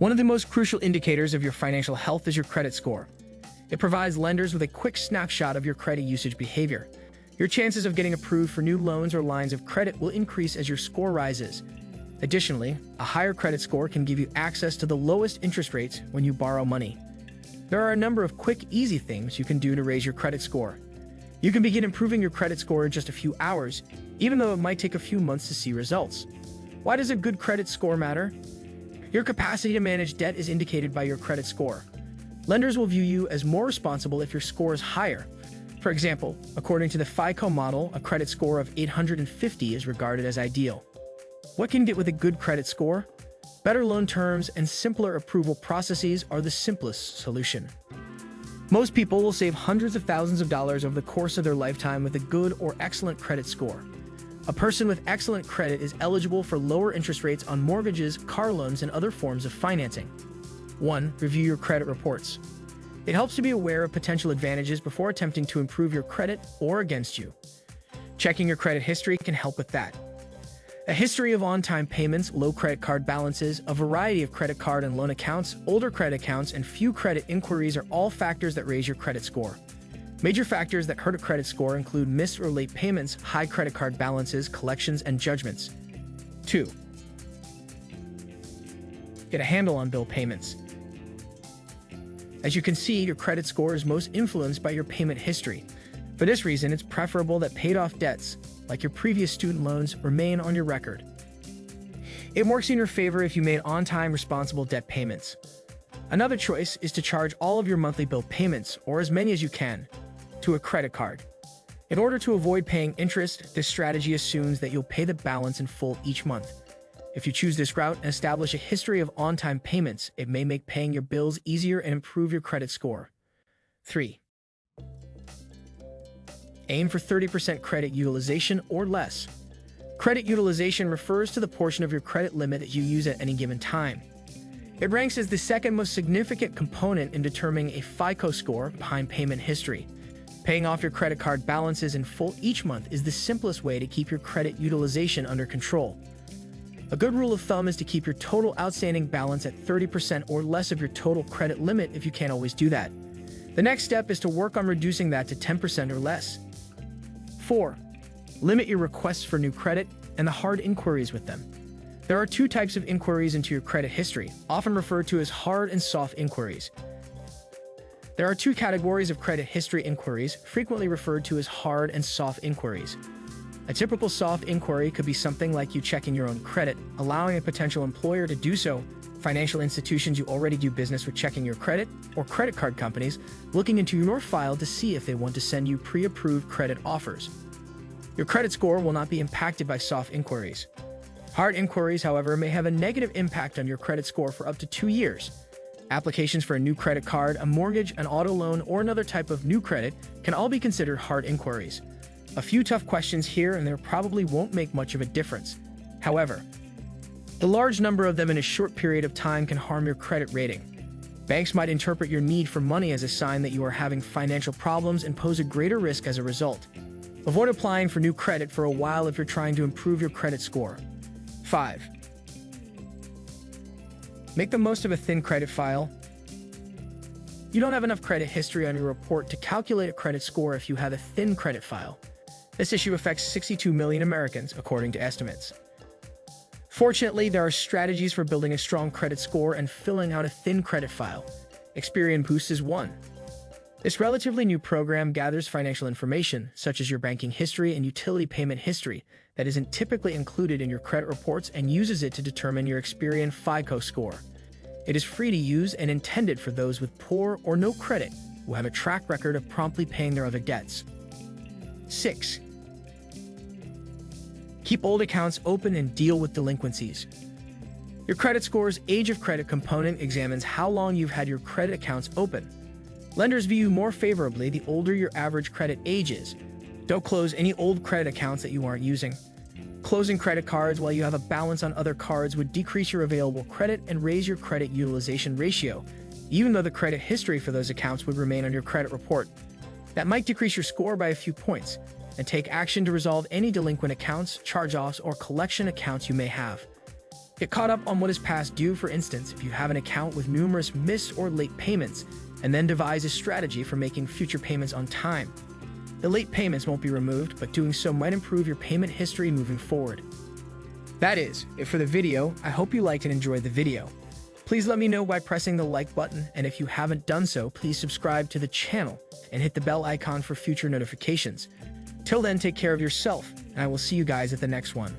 One of the most crucial indicators of your financial health is your credit score. It provides lenders with a quick snapshot of your credit usage behavior. Your chances of getting approved for new loans or lines of credit will increase as your score rises. Additionally, a higher credit score can give you access to the lowest interest rates when you borrow money. There are a number of quick, easy things you can do to raise your credit score. You can begin improving your credit score in just a few hours, even though it might take a few months to see results. Why does a good credit score matter? Your capacity to manage debt is indicated by your credit score. Lenders will view you as more responsible if your score is higher. For example, according to the FICO model, a credit score of 850 is regarded as ideal. What can you get with a good credit score? Better loan terms and simpler approval processes are the simplest solution. Most people will save hundreds of thousands of dollars over the course of their lifetime with a good or excellent credit score. A person with excellent credit is eligible for lower interest rates on mortgages, car loans, and other forms of financing. 1. Review your credit reports. It helps to be aware of potential advantages before attempting to improve your credit or against you. Checking your credit history can help with that. A history of on-time payments, low credit card balances, a variety of credit card and loan accounts, older credit accounts, and few credit inquiries are all factors that raise your credit score. Major factors that hurt a credit score include missed or late payments, high credit card balances, collections, and judgments. 2. Get a handle on bill payments. As you can see, your credit score is most influenced by your payment history. For this reason, it's preferable that paid-off debts, like your previous student loans, remain on your record. It works in your favor if you made on-time, responsible debt payments. Another choice is to charge all of your monthly bill payments, or as many as you can, to a credit card. In order to avoid paying interest, this strategy assumes that you'll pay the balance in full each month. If you choose this route and establish a history of on-time payments, it may make paying your bills easier and improve your credit score. 3. Aim for 30% credit utilization or less. Credit utilization refers to the portion of your credit limit that you use at any given time. It ranks as the second most significant component in determining a FICO score behind payment history. Paying off your credit card balances in full each month is the simplest way to keep your credit utilization under control. A good rule of thumb is to keep your total outstanding balance at 30% or less of your total credit limit if you can't always do that. The next step is to work on reducing that to 10% or less. 4. Limit your requests for new credit and the hard inquiries with them. There are two types of inquiries into your credit history, often referred to as hard and soft inquiries. There are two categories of credit history inquiries, frequently referred to as hard and soft inquiries. A typical soft inquiry could be something like you checking your own credit, allowing a potential employer to do so, financial institutions you already do business with checking your credit, or credit card companies looking into your file to see if they want to send you pre-approved credit offers. Your credit score will not be impacted by soft inquiries. Hard inquiries, however, may have a negative impact on your credit score for up to 2 years. Applications for a new credit card, a mortgage, an auto loan, or another type of new credit can all be considered hard inquiries. A few tough questions here and there probably won't make much of a difference. However, the large number of them in a short period of time can harm your credit rating. Banks might interpret your need for money as a sign that you are having financial problems and pose a greater risk as a result. Avoid applying for new credit for a while if you're trying to improve your credit score. 5. Make the most of a thin credit file. You don't have enough credit history on your report to calculate a credit score if you have a thin credit file. This issue affects 62 million Americans, according to estimates. Fortunately, there are strategies for building a strong credit score and filling out a thin credit file. Experian Boost is one. This relatively new program gathers financial information, such as your banking history and utility payment history, that isn't typically included in your credit reports and uses it to determine your Experian FICO score. It is free to use and intended for those with poor or no credit who have a track record of promptly paying their other debts. 6. Keep old accounts open and deal with delinquencies. Your credit score's age of credit component examines how long you've had your credit accounts open. Lenders view you more favorably the older your average credit age is. Don't close any old credit accounts that you aren't using. Closing credit cards while you have a balance on other cards would decrease your available credit and raise your credit utilization ratio, even though the credit history for those accounts would remain on your credit report. That might decrease your score by a few points, and take action to resolve any delinquent accounts, charge-offs, or collection accounts you may have. Get caught up on what is past due. For instance, if you have an account with numerous missed or late payments, and then devise a strategy for making future payments on time. The late payments won't be removed, but doing so might improve your payment history moving forward. That is it for the video. I hope you liked and enjoyed the video. Please let me know by pressing the like button, and if you haven't done so, please subscribe to the channel and hit the bell icon for future notifications. Till then, take care of yourself, and I will see you guys at the next one.